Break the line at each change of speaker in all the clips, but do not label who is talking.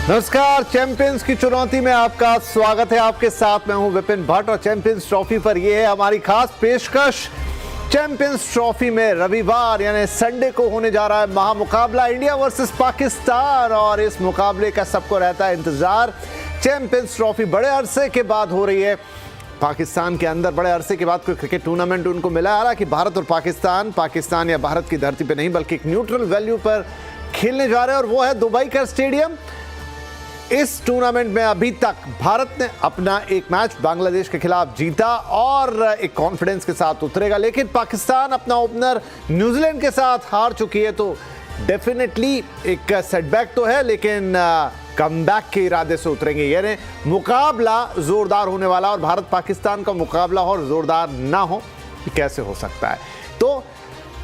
नमस्कार। चैंपियंस की चुनौती में आपका स्वागत है। आपके साथ मैं हूं विपिन भट्ट और चैंपियंस ट्रॉफी पर यह है हमारी खास पेशकश। चैंपियंस ट्रॉफी में रविवार यानी संडे को होने जा रहा है महामुकाबला इंडिया वर्सेस पाकिस्तान और इस मुकाबले का सबको रहता है इंतजार। चैंपियंस ट्रॉफी बड़े अरसे के बाद हो रही है पाकिस्तान के अंदर। बड़े अरसे के बाद कोई क्रिकेट टूर्नामेंट उनको मिला है। हालांकि भारत और पाकिस्तान या भारत की धरती पर नहीं बल्कि एक न्यूट्रल वैल्यू पर खेलने जा रहे हैं और वो है दुबई का स्टेडियम। इस टूर्नामेंट में अभी तक भारत ने अपना एक मैच बांग्लादेश के खिलाफ जीता और एक कॉन्फिडेंस के साथ उतरेगा, लेकिन पाकिस्तान अपना ओपनर न्यूजीलैंड के साथ हार चुकी है। तो डेफिनेटली एक सेटबैक तो है, लेकिन कमबैक के इरादे से उतरेंगे। यानी मुकाबला जोरदार होने वाला और भारत पाकिस्तान का मुकाबला और जोरदार ना हो कैसे हो सकता है। तो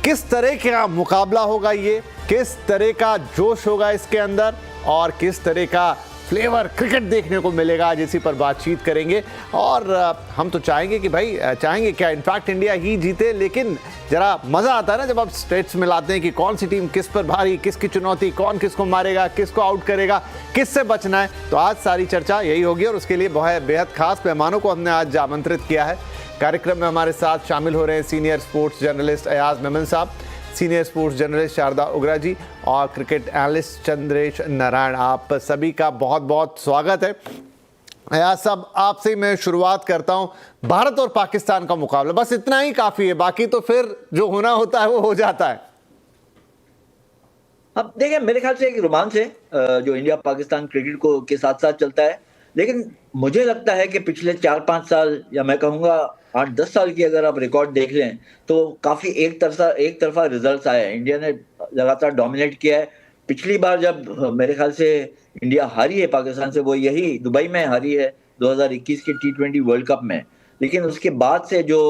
किस तरह का मुकाबला होगा, ये किस तरह का जोश होगा इसके अंदर और किस तरह का फ्लेवर क्रिकेट देखने को मिलेगा, आज इसी पर बातचीत करेंगे। और हम तो चाहेंगे कि भाई चाहेंगे क्या, इनफैक्ट इंडिया ही जीते, लेकिन जरा मज़ा आता है ना जब आप स्टेट्स में लाते हैं कि कौन सी टीम किस पर भारी, किसकी चुनौती, कौन किसको मारेगा, किसको आउट करेगा, किससे बचना है। तो आज सारी चर्चा यही होगी और उसके लिए बहुत बेहद खास मेहमानों को हमने आज आमंत्रित किया है। कार्यक्रम में हमारे साथ शामिल हो रहे हैं senior sports journalist Ayaz Memon साहब, सीनियर स्पोर्ट्स जर्नलिस्ट शारदा उगरा जी और क्रिकेट एनालिस्ट चंद्रेश नारायण। आप सभी का बहुत बहुत स्वागत है। अयाज साहब, आपसे ही मैं शुरुआत करता हूं। भारत और पाकिस्तान का मुकाबला, बस इतना ही काफी है, बाकी तो फिर जो होना होता है वो हो जाता है।
अब देखिए, मेरे ख्याल से एक रोमांच है जो इंडिया पाकिस्तान क्रिकेट को के साथ साथ चलता है, लेकिन मुझे लगता है कि पिछले 4-5 साल या मैं कहूँगा 8-10 साल की अगर आप रिकॉर्ड देख लें तो काफी एक तरफा रिजल्ट्स आए हैं। इंडिया ने लगातार डोमिनेट किया है। पिछली बार जब मेरे ख्याल से इंडिया हारी है पाकिस्तान से, वो यही दुबई में हारी है 2021 के T20 वर्ल्ड कप में। लेकिन उसके बाद से जो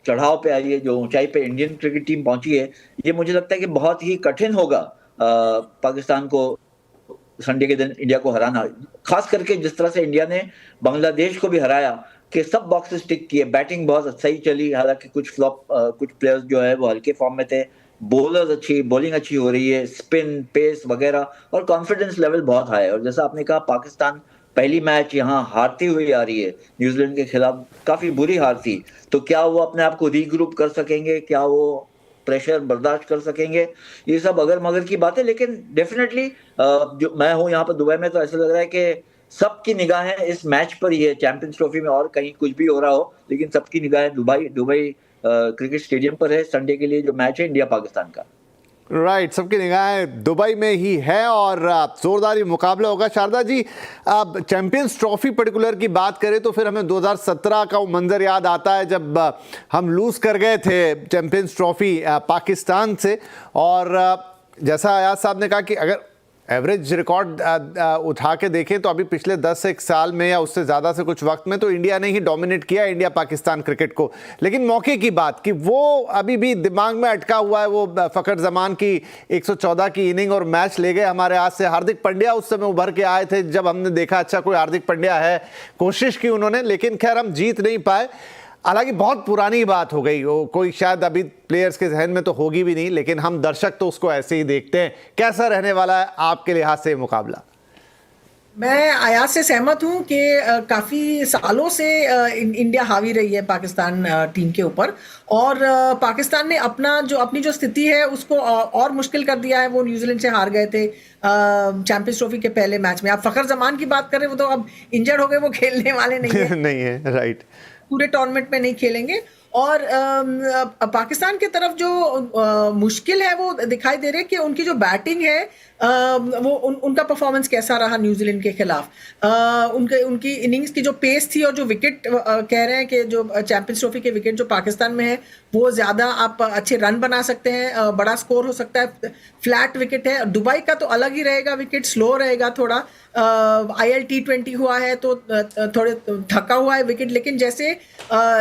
चढ़ाव पे आई है, जो ऊंचाई पे इंडियन क्रिकेट टीम पहुंची है, ये मुझे लगता है कि बहुत ही कठिन होगा पाकिस्तान को संडे के दिन इंडिया को हराना। खास करके जिस तरह से इंडिया ने बांग्लादेश को भी हराया कि सब बॉक्सेस टिक किए, बैटिंग बहुत सही चली, हालांकि कुछ प्लेयर्स जो है वो हल्के फॉर्म में थे, बॉलिंग अच्छी हो रही है, स्पिन पेस वगैरह, और कॉन्फिडेंस लेवल बहुत हाई है। और जैसा आपने कहा, पाकिस्तान पहली मैच यहाँ हारती हुई आ रही है न्यूजीलैंड के खिलाफ, काफी बुरी हार थी। तो क्या वो अपने आप को रीग्रुप कर सकेंगे, क्या वो प्रेशर बर्दाश्त कर सकेंगे, ये सब अगर मगर की बात है। लेकिन डेफिनेटली जो मैं हूँ यहाँ पर दुबई में, तो ऐसा लग रहा है कि सबकी निगाहें इस मैच पर ही है, चैंपियंस ट्रॉफी में। और कहीं कुछ भी हो रहा हो, लेकिन सबकी निगाहें दुबई क्रिकेट स्टेडियम पर है संडे के लिए जो मैच है इंडिया पाकिस्तान का।
राइट, सबकी निगाहें दुबई में ही है और जोरदार ही मुकाबला होगा। शारदा जी, अब चैंपियंस ट्रॉफी पर्टिकुलर की बात करें तो फिर हमें 2017 का वो मंजर याद आता है जब हम लूज कर गए थे चैंपियंस ट्रॉफी पाकिस्तान से। और जैसा अयाज साहब ने कहा कि अगर एवरेज रिकॉर्ड उठा के देखें तो अभी पिछले 10 साल में या उससे ज़्यादा से कुछ वक्त में तो इंडिया ने ही डोमिनेट किया इंडिया पाकिस्तान क्रिकेट को। लेकिन मौके की बात कि वो अभी भी दिमाग में अटका हुआ है, वो फ़खर जमान की 114 की इनिंग और मैच ले गए हमारे हाथ से। हार्दिक पांड्या उस समय उभर के आए थे जब हमने देखा अच्छा कोई हार्दिक पांड्या है, कोशिश की उन्होंने, लेकिन खैर हम जीत नहीं पाए। हालांकि बहुत पुरानी बात हो गई, वो कोई शायद अभी प्लेयर्स के जहन में तो होगी भी नहीं, लेकिन हम दर्शक तो उसको ऐसे ही देखते हैं। कैसा रहने वाला है आपके लिहाज से मुकाबला?
मैं अयाज से सहमत हूं कि काफ़ी सालों से इंडिया हावी रही है पाकिस्तान टीम के ऊपर, और पाकिस्तान ने अपनी जो स्थिति है उसको और मुश्किल कर दिया है। वो न्यूजीलैंड से हार गए थे चैंपियंस ट्रॉफी के पहले मैच में। आप फ़खर जमान की बात करें, वो तो अब इंजर्ड हो गए, वो खेलने वाले नहीं है
नहीं है, राइट,
पूरे टूर्नामेंट में नहीं खेलेंगे। और पाकिस्तान की तरफ जो मुश्किल है वो दिखाई दे रही है कि उनकी जो बैटिंग है वो उनका परफॉर्मेंस कैसा रहा न्यूजीलैंड के खिलाफ। उनकी इनिंग्स की जो पेस थी और जो विकेट कह रहे हैं कि जो चैंपियंस ट्रॉफी के विकेट जो पाकिस्तान में है वो ज़्यादा आप अच्छे रन बना सकते हैं, बड़ा स्कोर हो सकता है, फ्लैट विकेट है। दुबई का तो अलग ही रहेगा, विकेट स्लो रहेगा थोड़ा। IL T20 हुआ है तो थोड़े थका हुआ है विकेट। लेकिन जैसे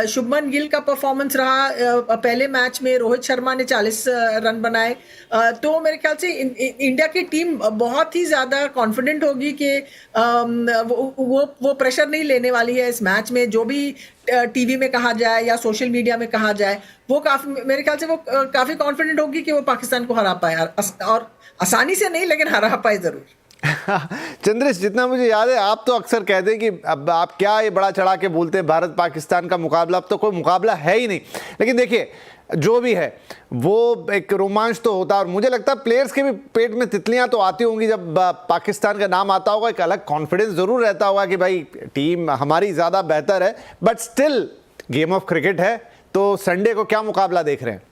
शुभमन गिल का परफॉर्मेंस रहा पहले मैच में, रोहित शर्मा ने 40 रन बनाए, तो मेरे ख्याल से इंडिया की टीम बहुत ही ज़्यादा कॉन्फिडेंट होगी कि वो प्रेशर नहीं लेने वाली है इस मैच में। जो भी टीवी में कहा जाए या सोशल मीडिया में कहा जाए, वो काफ़ी मेरे ख्याल से वो काफ़ी कॉन्फिडेंट होगी कि वो पाकिस्तान को हरा पाए, और आसानी से नहीं लेकिन हरा पाए ज़रूर।
चंद्रेश, जितना मुझे याद है आप तो अक्सर कहते हैं कि अब आप क्या ये बड़ा चढ़ा के बोलते हैं भारत पाकिस्तान का मुकाबला, अब तो कोई मुकाबला है ही नहीं। लेकिन देखिए जो भी है वो एक रोमांच तो होता है, और मुझे लगता है प्लेयर्स के भी पेट में तितलियां तो आती होंगी जब पाकिस्तान का नाम आता होगा। एक अलग कॉन्फिडेंस जरूर रहता होगा कि भाई टीम हमारी ज़्यादा बेहतर है, but still game of cricket है। तो संडे को क्या मुकाबला देख रहे हैं?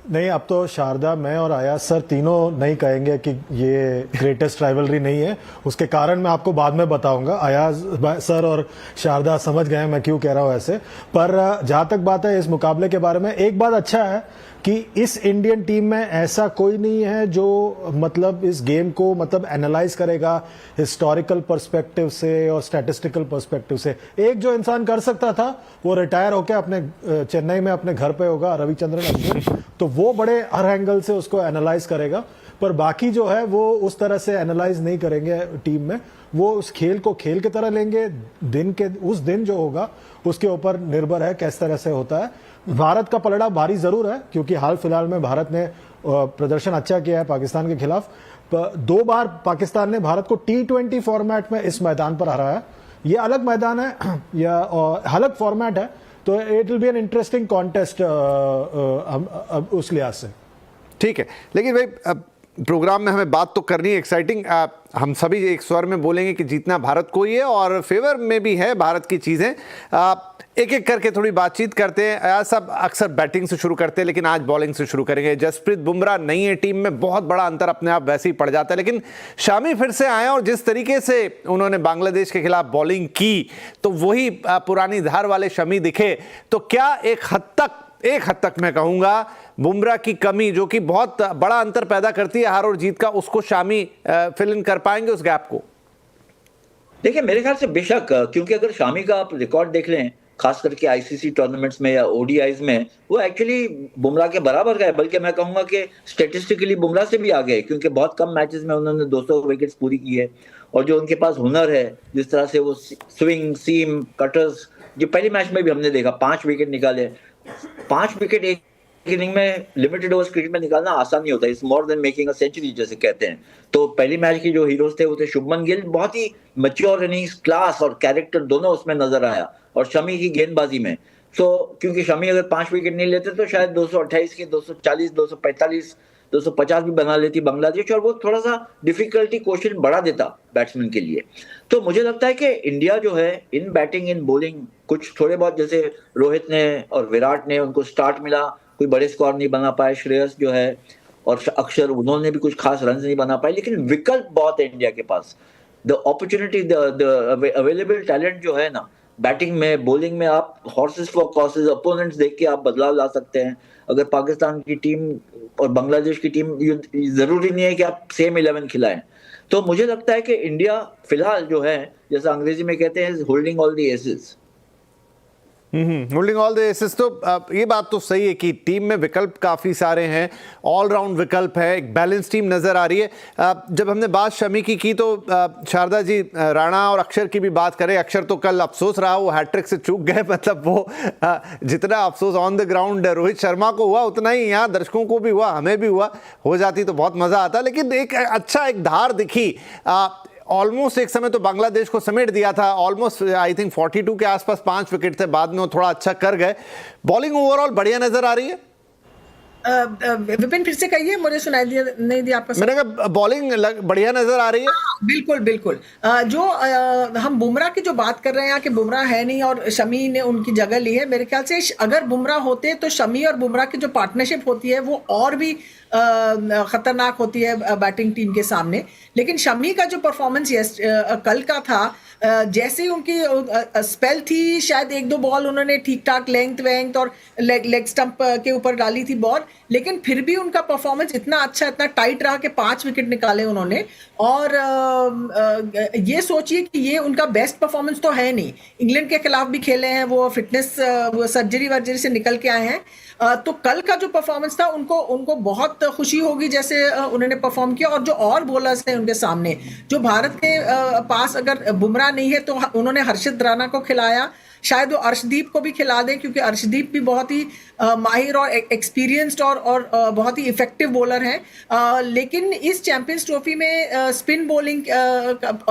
नहीं, अब तो शारदा, मैं और आयाज सर तीनों नहीं कहेंगे कि ये ग्रेटेस्ट राइवलरी नहीं है। उसके कारण मैं आपको बाद में बताऊंगा। आयाज सर और शारदा समझ गए मैं क्यों कह रहा हूं ऐसे। पर जहां तक बात है इस मुकाबले के बारे में, एक बात अच्छा है कि इस इंडियन टीम में ऐसा कोई नहीं है जो मतलब इस गेम को मतलब एनालाइज करेगा हिस्टोरिकल पर्सपेक्टिव से और स्टैटिस्टिकल पर्सपेक्टिव से। एक जो इंसान कर सकता था वो रिटायर होकर अपने चेन्नई में अपने घर पे होगा, रविचंद्रन अश्विन, तो वो बड़े हर एंगल से उसको एनालाइज करेगा। पर बाकी जो है वो उस तरह से एनालाइज नहीं करेंगे टीम में। वो उस खेल को खेल की तरह लेंगे। उस दिन जो होगा उसके ऊपर निर्भर है किस तरह से होता है। भारत का पलड़ा भारी जरूर है क्योंकि हाल फिलहाल में भारत ने प्रदर्शन अच्छा किया है पाकिस्तान के खिलाफ। 2 बार पाकिस्तान ने भारत को T20 फॉर्मेट में इस मैदान पर हराया। ये अलग मैदान है या अलग फॉर्मेट है, तो it will be an interesting contest उस लिहाज से।
ठीक है, लेकिन भाई प्रोग्राम में हमें बात तो करनी है एक्साइटिंग। हम सभी एक स्वर में बोलेंगे कि जीतना भारत को ही है और फेवर में भी है भारत की चीज़ें। एक एक करके थोड़ी बातचीत करते हैं। सब अक्सर बैटिंग से शुरू करते हैं, लेकिन आज बॉलिंग से शुरू करेंगे। जसप्रीत बुमराह नहीं है टीम में, बहुत बड़ा अंतर अपने आप वैसे ही पड़ जाता है, लेकिन शामी फिर से आए और जिस तरीके से उन्होंने बांग्लादेश के खिलाफ बॉलिंग की तो वही पुरानी धार वाले शमी दिखे। तो क्या एक हद तक मैं कहूंगा बुमराह की कमी जो कि बहुत बड़ा अंतर पैदा करती है हार और जीत का, उसको शामी फिल इन कर पाएंगे उस गैप को?
देखिए मेरे ख्याल से बेशक, क्योंकि अगर शामी का आप रिकॉर्ड देख लें खास करके आईसीसी टूर्नामेंट्स में या ओडीआईज में, वो एक्चुअली बुमराह के बराबर गए, बल्कि मैं कहूंगा कि स्टैटिस्टिकली बुमराह से भी आगे, क्योंकि बहुत कम मैचेस में उन्होंने 200 विकेट्स पूरी की है। और जो उनके पास हुनर है, जिस तरह से वो स्विंग, सीम, कटर्स, जो पहले मैच में भी हमने देखा 5 विकेट निकाले। 5 विकेट एक इनिंग में लिमिटेड ओवर्स क्रिकेट में निकालना आसान नहीं होता। It's more than making a century जैसे कहते हैं। तो पहली मैच की जो हीरोज थे वो थे शुभमन गिल। बहुत ही मैच्योर इनिंग्स, क्लास और कैरेक्टर दोनों उसमें नजर आया, और शमी की गेंदबाजी में। क्योंकि शमी अगर 5 विकेट नहीं लेते तो शायद 228 के 240, 245, 250 भी बना लेती बांग्लादेश, और वो थोड़ा सा डिफिकल्टी क्वेश्चन बढ़ा देता बैट्समैन के लिए। तो मुझे लगता है कि इंडिया जो है इन बैटिंग, इन बॉलिंग, कुछ थोड़े बहुत जैसे रोहित ने और विराट ने, उनको स्टार्ट मिला, कोई बड़े स्कोर नहीं बना पाए। श्रेयस जो है और अक्षर, उन्होंने भी कुछ खास रन नहीं बना पाए, लेकिन विकल्प बहुत है इंडिया के पास। The opportunity, the available talent जो है ना, बैटिंग में, बॉलिंग में, आप हॉर्सेस फॉर कॉसेस, अपोनेंट्स देख के आप बदलाव ला सकते हैं। अगर पाकिस्तान की टीम और बांग्लादेश की टीम, जरूरी नहीं है कि आप सेम 11 खिलाएं। तो मुझे लगता है कि इंडिया फिलहाल जो है, जैसा अंग्रेजी में कहते हैं, holding all the aces.
Holding all the aces. तो ये बात तो सही है कि टीम में विकल्प काफ़ी सारे हैं, ऑलराउंड विकल्प है, एक बैलेंस टीम नज़र आ रही है। जब हमने बात शमी की तो शारदा जी, राणा और अक्षर की भी बात करें। अक्षर तो कल अफसोस रहा, वो हैट्रिक से चूक गए। मतलब वो जितना अफसोस on the ground Rohit Sharma को हुआ, उतना ही यहाँ दर्शकों को भी हुआ, हमें भी हुआ। हो जाती तो बहुत मज़ा आता, लेकिन एक अच्छा एक धार दिखी। ऑलमोस्ट एक समय तो बांग्लादेश को समेट दिया था। ऑलमोस्ट आई थिंक 42 के आसपास 5 विकेट थे, बाद में वो थोड़ा अच्छा कर गए। बॉलिंग ओवरऑल बढ़िया नजर आ रही है।
विपिन फिर से कहिए, मुझे सुनाई दिया नहीं दिया आपका।
मैंने कहा बॉलिंग बढ़िया नजर आ रही है।
बिल्कुल बिल्कुल। जो हम बुमराह की जो बात कर रहे हैं कि बुमराह है नहीं और शमी ने उनकी जगह ली है, मेरे ख्याल से अगर बुमराह होते तो शमी और बुमराह की जो पार्टनरशिप होती है वो और भी खतरनाक होती है बैटिंग टीम के सामने। लेकिन शमी का जो परफॉर्मेंस कल का था, जैसे ही उनकी स्पेल थी, शायद 1-2 बॉल उन्होंने ठीक ठाक लेंथ और लेग स्टंप के ऊपर डाली थी बॉल, लेकिन फिर भी उनका परफॉर्मेंस इतना अच्छा, इतना टाइट रहा कि 5 विकेट निकाले उन्होंने। और ये सोचिए कि ये उनका बेस्ट परफॉर्मेंस तो है नहीं। इंग्लैंड के खिलाफ भी खेले हैं, वो फिटनेस सर्जरी से निकल के आए हैं। तो कल का जो परफॉर्मेंस था, उनको बहुत खुशी होगी जैसे उन्होंने परफॉर्म किया। और जो और बॉलर्स हैं उनके सामने, जो भारत के पास अगर बुमराह नहीं है तो उन्होंने हर्षित राणा को खिलाया, शायद वो अर्शदीप को भी खिला दें, क्योंकि अर्शदीप भी बहुत ही माहिर और एक्सपीरियंस्ड और बहुत ही इफेक्टिव बॉलर हैं। लेकिन इस चैंपियंस ट्रॉफी में स्पिन बॉलिंग,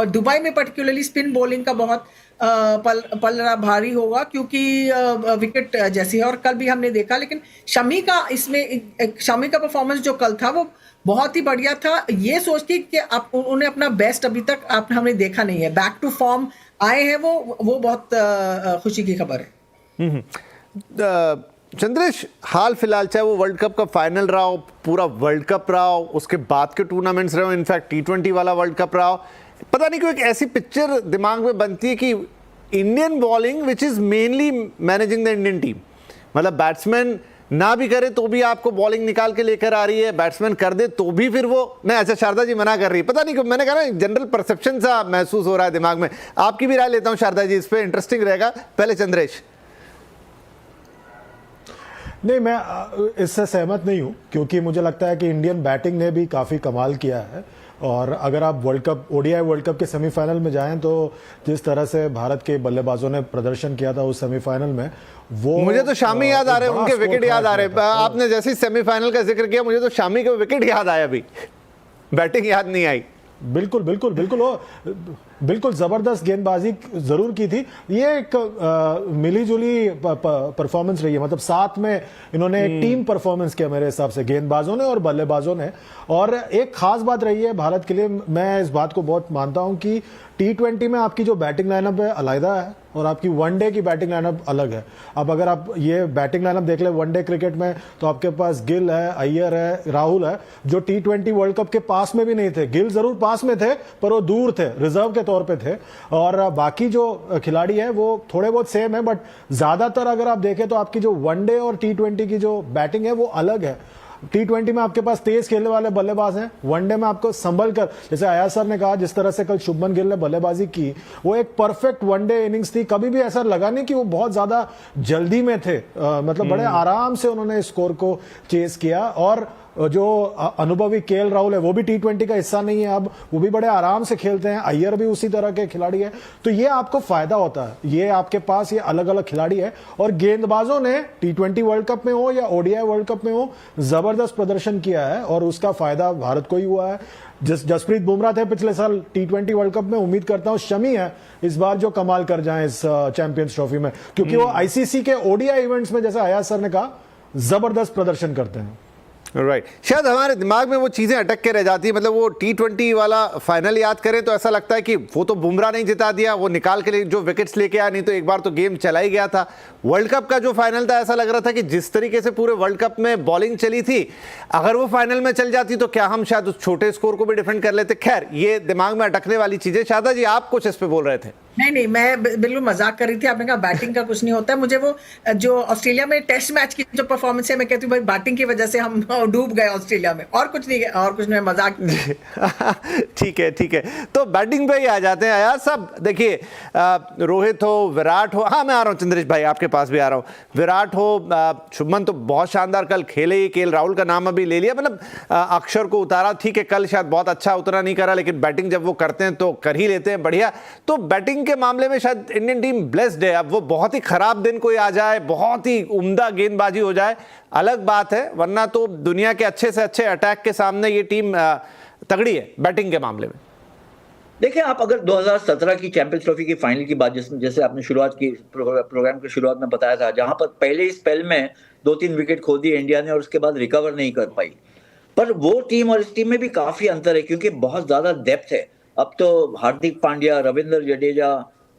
दुबई में पर्टिकुलरली स्पिन बॉलिंग का बहुत पलड़ा भारी होगा, क्योंकि विकेट जैसी है। और कल भी हमने देखा, लेकिन शमी का परफॉर्मेंस जो कल था वो बहुत ही बढ़िया था। ये सोच के कि उन्हें अपना बेस्ट अभी तक हमने देखा नहीं है, बैक टू फॉर्म आए हैं वो बहुत खुशी की खबर है।
चंद्रेश, हाल फिलहाल चाहे वो वर्ल्ड कप का फाइनल रहा हो, पूरा वर्ल्ड कप रहा हो, उसके बाद के टूर्नामेंट्स रहे हो, इनफैक्ट T20 वाला वर्ल्ड कप रहा हो, पता नहीं क्यों एक ऐसी पिक्चर दिमाग में बनती है कि Indian bowling which is mainly managing the Indian team, मतलब बैट्समैन ना भी करे तो भी आपको बॉलिंग निकाल के लेकर आ रही है, बैट्समैन कर दे तो भी फिर वो नहीं। अच्छा, शारदा जी मना कर रही है, पता नहीं क्यों, मैंने कहा ना जनरल परसेप्शन सा महसूस हो रहा है दिमाग में। आपकी भी राय लेता हूं शारदा जी, इस पे इंटरेस्टिंग रहेगा। पहले चंद्रेश।
नहीं, मैं इससे सहमत नहीं हूं, क्योंकि मुझे लगता है कि इंडियन बैटिंग ने भी काफी कमाल किया है। और अगर आप world cup, ODI world cup के सेमीफाइनल में जाएं तो जिस तरह से भारत के बल्लेबाजों ने प्रदर्शन किया था उस सेमीफाइनल में, वो
मुझे तो शामी याद आ रहे हैं, उनके विकेट याद आ रहे हैं। आपने जैसे सेमीफाइनल का जिक्र किया, मुझे तो शामी के विकेट याद आया, अभी बैटिंग याद नहीं आई।
बिल्कुल बिल्कुल बिल्कुल, वो बिल्कुल जबरदस्त गेंदबाजी जरूर की थी। ये एक मिली जुली परफॉर्मेंस रही है, मतलब साथ में इन्होंने एक टीम परफॉर्मेंस किया मेरे हिसाब से, गेंदबाजों ने और बल्लेबाजों ने। और एक खास बात रही है भारत के लिए, मैं इस बात को बहुत मानता हूं कि T20 में आपकी जो बैटिंग लाइनअप है अलग है और आपकी वनडे की बैटिंग लाइनअप अलग है। अब अगर आप ये बैटिंग लाइनअप देख ले वनडे क्रिकेट में, तो आपके पास गिल है, अय्यर है, राहुल है, जो T20 वर्ल्ड कप के पास में भी नहीं थे। गिल जरूर पास में थे पर वो दूर थे, रिजर्व के तौर पे थे। और बाकी जो खिलाड़ी है वो थोड़े बहुत सेम है, बट ज्यादातर अगर आप देखें तो आपकी जो वनडे और T20 की जो बैटिंग है वो अलग है। T20 में आपके पास तेज खेलने वाले बल्लेबाज हैं, वनडे में आपको संभल कर, जैसे आया सर ने कहा, जिस तरह से कल शुभमन गिल ने बल्लेबाजी की, वो एक परफेक्ट वनडे इनिंग्स थी। कभी भी ऐसा लगा नहीं कि वो बहुत ज्यादा जल्दी में थे, मतलब बड़े आराम से उन्होंने स्कोर को चेस किया। और जो अनुभवी केएल राहुल है वो भी T20 का हिस्सा नहीं है, अब वो भी बड़े आराम से खेलते हैं। अय्यर भी उसी तरह के खिलाड़ी है, तो ये आपको फायदा होता है, ये आपके पास ये अलग अलग खिलाड़ी है। और गेंदबाजों ने T20 वर्ल्ड कप में हो या ओडीआई वर्ल्ड कप में हो जबरदस्त प्रदर्शन किया है और उसका फायदा भारत को ही हुआ है। जसप्रीत बुमराह थे पिछले साल T20 वर्ल्ड कप में, उम्मीद करता हूं शमी है इस बार जो कमाल कर जाएं इस चैंपियंस ट्रॉफी में, क्योंकि वो आईसीसी के ओडीआई इवेंट्स में, जैसे आया सर ने कहा, जबरदस्त प्रदर्शन करते हैं।
राइट, शायद हमारे दिमाग में वो चीज़ें अटक के रह जाती है। मतलब वो T20 वाला फाइनल याद करें तो ऐसा लगता है कि वो तो बुमराह नहीं जिता दिया, वो निकाल के जो विकेट्स लेके आया, नहीं तो एक बार तो गेम चला ही गया था। वर्ल्ड कप का जो फाइनल था, ऐसा लग रहा था कि जिस तरीके से पूरे वर्ल्ड कप में बॉलिंग चली थी, अगर वो फाइनल में चल जाती तो क्या हम शायद उस छोटे स्कोर को भी डिफेंड कर लेते। खैर, ये दिमाग में अटकने वाली चीज़ें। शारदा जी, आप कुछ इस पे बोल रहे थे।
नहीं, मैं बिल्कुल मजाक कर रही थी। आपने कहा बैटिंग का कुछ नहीं होता है। मुझे वो जो ऑस्ट्रेलिया में टेस्ट मैच की जो परफॉर्मेंस है, मैं कहती हूँ भाई बैटिंग की वजह से हम डूब गए ऑस्ट्रेलिया में, और कुछ नहीं, मजाक।
ठीक है, तो बैटिंग पे ही आ जाते हैं। आया सब देखिए, रोहित हो, विराट हो, हाँ मैं आ रहा हूँ चंद्रेश भाई, आपके पास भी आ रहा हूँ। विराट हो, शुभमन तो बहुत शानदार कल खेले ही, केएल राहुल का नाम अभी ले लिया, मतलब अक्षर को उतारा, ठीक है कल शायद बहुत अच्छा उतना नहीं करा, लेकिन बैटिंग जब वो करते हैं तो कर ही लेते हैं बढ़िया। तो बैटिंग के मामले में शायद इंडियन टीम ब्लेस्ड है। अब वो बहुत ही खराब दिन कोई आ जाए, बहुत ही उम्दा गेंदबाजी हो जाए, अलग बात है, वरना तो दुनिया के अच्छे से अच्छे अटैक के सामने ये टीम तगड़ी है बैटिंग के मामले में।
देखिए, आप अगर 2017 की चैंपियंस ट्रॉफी की फाइनल की बात, जैसे आपने शुरुआत की, प्रोग्राम की शुरुआत में बताया था, जहां पर पहले ही स्पेल में 2-3 विकेट खो दिए इंडिया ने और उसके बाद रिकवर नहीं कर पाई, पर वो टीम और इस टीम में भी काफी अंतर है, क्योंकि बहुत ज्यादा डेप्थ है। अब तो हार्दिक पांड्या, रविंद्र जडेजा,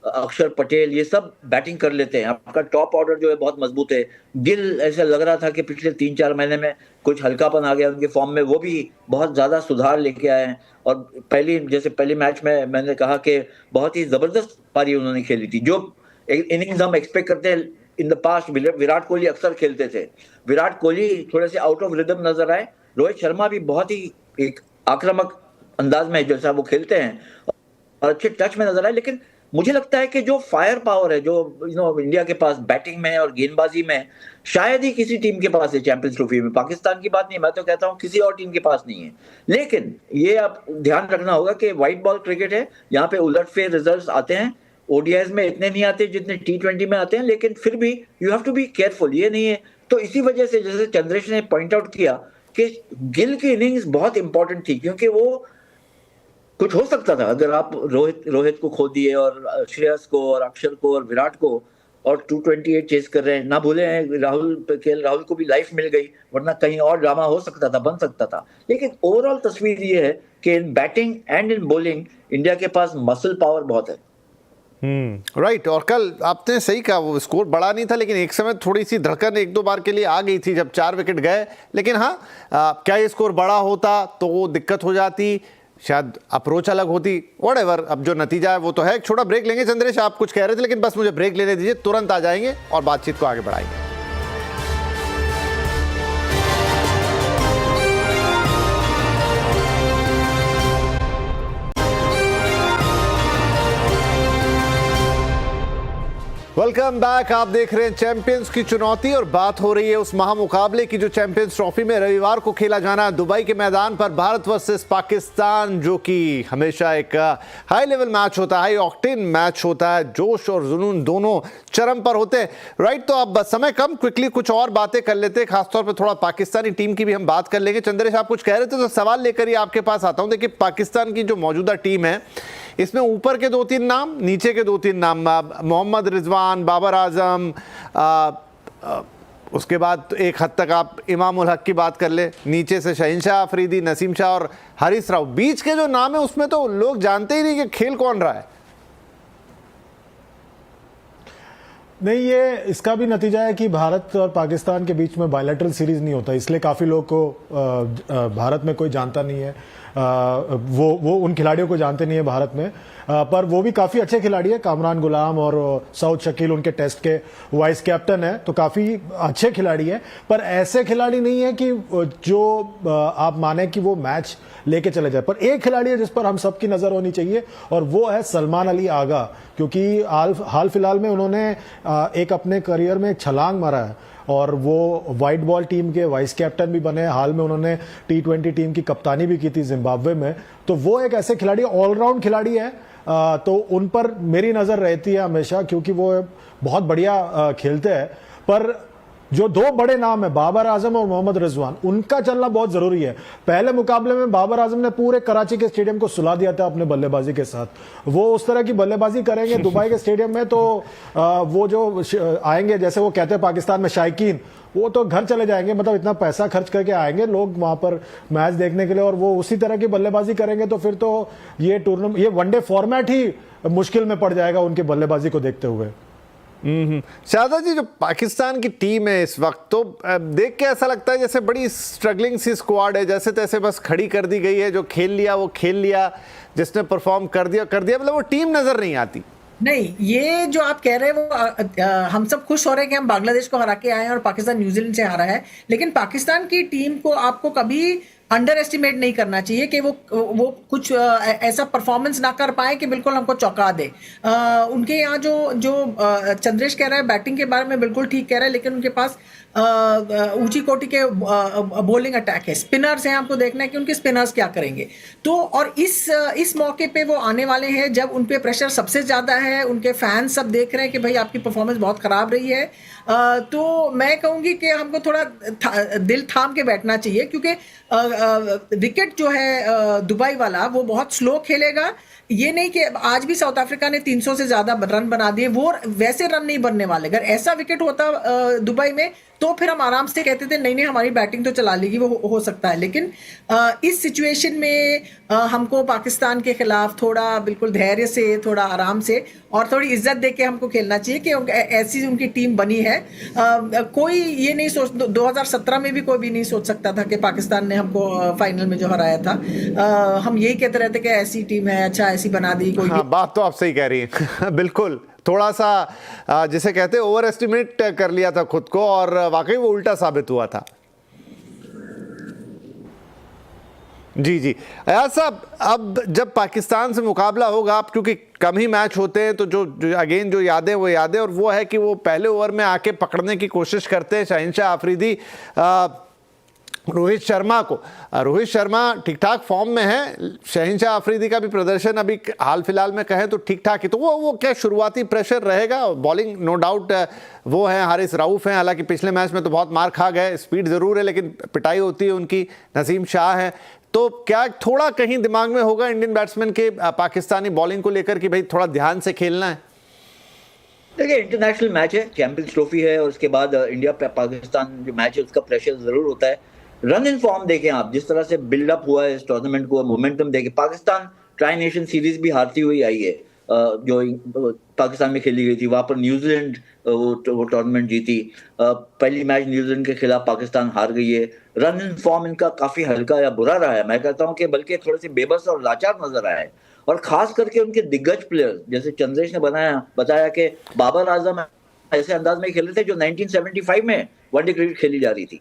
अक्षर पटेल, ये सब बैटिंग कर लेते हैं। आपका टॉप ऑर्डर जो है बहुत मजबूत है। गिल, ऐसा लग रहा था कि पिछले 3-4 महीने में कुछ हल्कापन आ गया उनके फॉर्म में, वो भी बहुत ज्यादा सुधार लेके आए हैं। और पहली मैच में मैंने कहा कि बहुत ही जबरदस्त पारी उन्होंने खेली थी। जो इनिंग्स हम एक्सपेक्ट करते हैं in the past, Virat Kohli अक्सर खेलते थे, विराट कोहली थोड़े से आउट ऑफ रिदम नजर आए। रोहित शर्मा भी बहुत ही एक आक्रामक अंदाज में जैसा वो खेलते हैं और अच्छे टच में नजर आए, लेकिन मुझे लगता है कि जो फायर पावर है जो इंडिया के पास बैटिंग में और गेंदबाजी में, शायद ही किसी टीम के पास है चैंपियंस ट्रॉफी में। पाकिस्तान की बात नहीं, मैं तो कहता हूं किसी और टीम के पास नहीं है। लेकिन ये आप ध्यान रखना होगा कि व्हाइट बॉल क्रिकेट है, यहाँ पे उलटफेर रिजल्ट्स आते हैं ओडीआईज में इतने नहीं आते जितने T20 में आते हैं, लेकिन फिर भी you have to be careful, ये नहीं है। तो इसी वजह से जैसे चंद्रेश ने पॉइंट आउट किया कि गिल की इनिंग्स बहुत इंपॉर्टेंट थी, क्योंकि वो कुछ हो सकता था अगर आप रोहित को खो दिए और श्रेयस को और अक्षर को और विराट को, और 228 चेस कर रहे हैं। ना भूले हैं राहुल को भी लाइफ मिल गई, वरना कहीं और ड्रामा हो सकता था, बन सकता था। लेकिन ओवरऑल तस्वीर ये है कि इन batting and in bowling India के पास मसल पावर बहुत है।
राइट। और कल आपने सही कहा, वो स्कोर बड़ा नहीं था, लेकिन एक समय थोड़ी सी धड़कन एक दो बार के लिए आ गई थी जब 4 विकेट गए। लेकिन हाँ, क्या ये स्कोर बड़ा होता तो दिक्कत हो जाती, शायद अप्रोच अलग होती, व्हाटएवर। अब जो नतीजा है वो तो है। एक छोटा ब्रेक लेंगे। चंद्रेश, आप कुछ कह रहे थे, लेकिन बस मुझे ब्रेक लेने दीजिए, तुरंत आ जाएंगे और बातचीत को आगे बढ़ाएंगे। Welcome back. आप देख रहे हैं चैंपियंस की चुनौती, और बात हो रही है उस महामुकाबले की जो चैंपियंस ट्रॉफी में रविवार को खेला जाना है दुबई के मैदान पर, भारत वर्सेस पाकिस्तान, जो कि हमेशा एक हाई लेवल मैच होता है, हाई ऑक्टेन मैच होता है, जोश और जुनून दोनों चरम पर होते हैं। राइट, तो अब समय कम, क्विकली कुछ और बातें कर लेते हैं, खासतौर पर थोड़ा पाकिस्तानी टीम की भी हम बात कर लेंगे। चंद्रेश, आप कुछ कह रहे थे, तो सवाल लेकर ही आपके पास आता हूं। देखिए, पाकिस्तान की जो मौजूदा टीम है, इसमें ऊपर के 2-3 नाम, नीचे के 2-3 नाम, मोहम्मद रिजवान, बाबर आजम, उसके बाद एक हद तक आप इमाम उल हक की बात कर ले, नीचे से शहनशाह अफरीदी, नसीम शाह और हारिस राव। बीच के जो नाम है उसमें तो लोग जानते ही नहीं कि खेल कौन रहा है।
नहीं, ये इसका भी नतीजा है कि भारत और पाकिस्तान के बीच में बायलैटरल सीरीज नहीं होता, इसलिए काफी लोग को भारत में कोई जानता नहीं है। वो उन खिलाड़ियों को जानते नहीं है भारत में, पर वो भी काफी अच्छे खिलाड़ी है। कामरान गुलाम और सऊद शकील उनके टेस्ट के वाइस कैप्टन है, तो काफी अच्छे खिलाड़ी है। पर ऐसे खिलाड़ी नहीं है कि जो आप माने कि वो मैच लेके चले जाए। पर एक खिलाड़ी है जिस पर हम सबकी नजर होनी चाहिए, और वो है सलमान अली आगा, क्योंकि हाल फिलहाल में उन्होंने एक अपने करियर में एक छलांग मारा है, और वो वाइट बॉल टीम के वाइस कैप्टन भी बने। हाल में उन्होंने T20 टीम की कप्तानी भी की थी जिम्बाब्वे में। तो वो एक ऐसे खिलाड़ी, ऑलराउंड खिलाड़ी है, तो उन पर मेरी नजर रहती है हमेशा, क्योंकि वो बहुत बढ़िया खेलते हैं। पर जो 2 बड़े नाम है, बाबर आजम और मोहम्मद रिजवान, उनका चलना बहुत जरूरी है। पहले मुकाबले में बाबर आजम ने पूरे कराची के स्टेडियम को सुला दिया था अपने बल्लेबाजी के साथ। वो उस तरह की बल्लेबाजी करेंगे दुबई के स्टेडियम में, तो वो जो आएंगे, जैसे वो कहते हैं पाकिस्तान में शायकीन, वो तो घर चले जाएंगे। मतलब इतना पैसा खर्च करके आएंगे लोग वहां पर मैच देखने के लिए, और वो उसी तरह की बल्लेबाजी करेंगे, तो फिर तो ये टूर्नामेंट, ये वनडे फॉर्मेट ही मुश्किल में पड़ जाएगा उनकी बल्लेबाजी को देखते हुए।
शारदा जी, जो पाकिस्तान की टीम है इस वक्त, तो देख के ऐसा लगता है जैसे बड़ी स्ट्रगलिंग सी स्क्वाड है, जैसे तैसे बस खड़ी कर दी गई है। जो खेल लिया वो खेल लिया, जिसने परफॉर्म कर दिया, मतलब वो टीम नजर नहीं आती।
नहीं, ये जो आप कह रहे हैं वो हम सब खुश हो रहे हैं कि हम बांग्लादेश को हरा के आए हैं और पाकिस्तान न्यूजीलैंड से हारा है, लेकिन पाकिस्तान की टीम को आपको कभी अंडर एस्टिमेट नहीं करना चाहिए कि वो कुछ ऐसा परफॉर्मेंस ना कर पाए कि बिल्कुल हमको चौंका दे। उनके यहाँ जो चंद्रेश कह रहा है बैटिंग के बारे में बिल्कुल ठीक कह रहा है, लेकिन उनके पास ऊंची कोटि के बॉलिंग अटैक है, स्पिनर्स हैं। आपको देखना है कि उनके स्पिनर्स क्या करेंगे। तो और इस मौके पे वो आने वाले हैं जब उन पे प्रेशर सबसे ज्यादा है। उनके फैंस सब देख रहे हैं कि भाई आपकी परफॉर्मेंस बहुत खराब रही है। तो मैं कहूंगी कि हमको थोड़ा दिल थाम के बैठना चाहिए, क्योंकि विकेट जो है दुबई वाला वो बहुत स्लो खेलेगा। ये नहीं कि आज भी साउथ अफ्रीका ने 300 से ज्यादा रन बना दिए, वो वैसे रन नहीं बनने वाले। अगर ऐसा विकेट होता दुबई में तो फिर हम आराम से कहते थे नहीं हमारी बैटिंग तो चला लेगी, वो हो सकता है। लेकिन इस सिचुएशन में हमको पाकिस्तान के खिलाफ थोड़ा बिल्कुल धैर्य से, थोड़ा आराम से और थोड़ी इज्जत देके हमको खेलना चाहिए कि ऐसी उनकी टीम बनी है। कोई ये नहीं सोच, 2017 में भी कोई भी नहीं सोच सकता था कि पाकिस्तान ने हमको फाइनल में जो हराया था। हम यही कहते रहते कि ऐसी टीम है, अच्छा ऐसी बना दी कोई।
हाँ, बात तो आप सही कह रही हैं। बिल्कुल, थोड़ा सा जिसे कहते हैं ओवर एस्टिमेट कर लिया था खुद को, और वाकई वो उल्टा साबित हुआ था। जी जी अयाज साहब, अब जब पाकिस्तान से मुकाबला होगा, आप क्योंकि कम ही मैच होते हैं, तो जो अगेन जो यादें वो यादें, और वो है कि वो पहले ओवर में आके पकड़ने की कोशिश करते हैं शहनशाह अफरीदी। रोहित शर्मा को। रोहित शर्मा ठीक ठाक फॉर्म में है, शहनशाह अफरीदी का भी प्रदर्शन अभी हाल फिलहाल में कहें तो ठीक ठाक ही, तो वो क्या शुरुआती प्रेशर रहेगा। बॉलिंग नो डाउट वो है हारिस राउफ हैं, हालांकि पिछले मैच में तो बहुत मार खा गए, स्पीड ज़रूर है लेकिन पिटाई होती है उनकी। नसीम शाह है, तो क्या थोड़ा कहीं दिमाग में होगा इंडियन बैट्समैन के पाकिस्तानी बॉलिंग को लेकर कि भाई थोड़ा ध्यान से खेलना है?
देखिए, इंटरनेशनल मैच है, चैंपियंस ट्रॉफी है, और उसके बाद इंडिया पाकिस्तान जो मैच है उसका प्रेशर जरूर होता है। रन इन फॉर्म देखें आप, जिस तरह से बिल्डअप हुआ है इस टूर्नामेंट को, मोमेंटम देखें। पाकिस्तान ट्राई नेशन सीरीज भी हारती हुई आई है, जो पाकिस्तान में खेली गई थी, वहां पर न्यूजीलैंड वो टूर्नामेंट जीती। पहली मैच न्यूजीलैंड के खिलाफ पाकिस्तान हार गई है। रन इन फॉर्म इनका काफी हल्का या बुरा रहा है, मैं कहता हूं कि बल्कि थोड़े से बेबस और लाचार नजर आया है। और खास करके उनके दिग्गज प्लेयर्स, जैसे चंद्रेश ने बताया कि बाबर आजम ऐसे अंदाज में खेले थे जो 1975 में वनडे क्रिकेट खेली जा रही थी,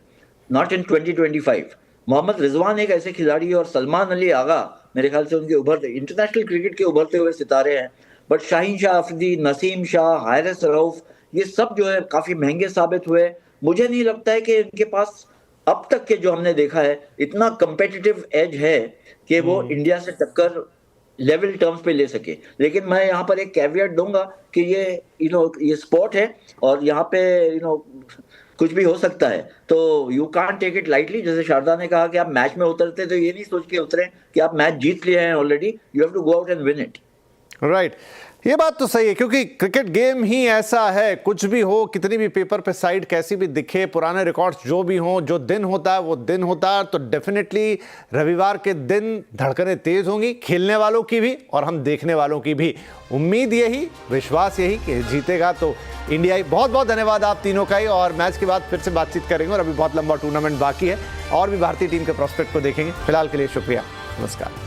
नॉट इन 2025। मोहम्मद रिजवान एक ऐसे खिलाड़ी, और सलमान अली आगा मेरे ख्याल से उनके उभरते इंटरनेशनल क्रिकेट के उभरते हुए सितारे हैं। बट शाहीन शाह अफरीदी, नसीम शाह, हारिस रऊफ, ये सब जो है काफी महंगे साबित हुए। मुझे नहीं लगता है कि इनके पास अब तक के जो हमने देखा है इतना कंपेटिटिव एज है कि वो इंडिया से टक्कर लेवल टर्म्स पे ले सके। लेकिन मैं यहाँ पर एक कैवियट दूंगा कि ये ये स्पोर्ट है, और यहाँ पे कुछ भी हो सकता है, तो you can't take it lightly. जैसे शारदा ने कहा कि आप मैच में उतरते तो ये नहीं सोच के उतरे कि आप मैच जीत लिए हैं already, you have to go out and win it.
Right, ये बात तो सही है, क्योंकि क्रिकेट गेम ही ऐसा है, कुछ भी हो, कितनी भी पेपर पे साइड कैसी भी दिखे, पुराने रिकॉर्ड्स जो भी हों, जो दिन होता है वो दिन होता है। तो डेफिनेटली रविवार के दिन धड़कनें तेज होंगी, खेलने वालों की भी और हम देखने वालों की भी। उम्मीद यही, विश्वास यही कि जीतेगा तो इंडिया ही। बहुत बहुत धन्यवाद आप तीनों का ही, और मैच के बाद फिर से बातचीत करेंगे, और अभी बहुत लंबा टूर्नामेंट बाकी है और भी भारतीय टीम के प्रोस्पेक्ट को देखेंगे। फिलहाल के लिए शुक्रिया, नमस्कार।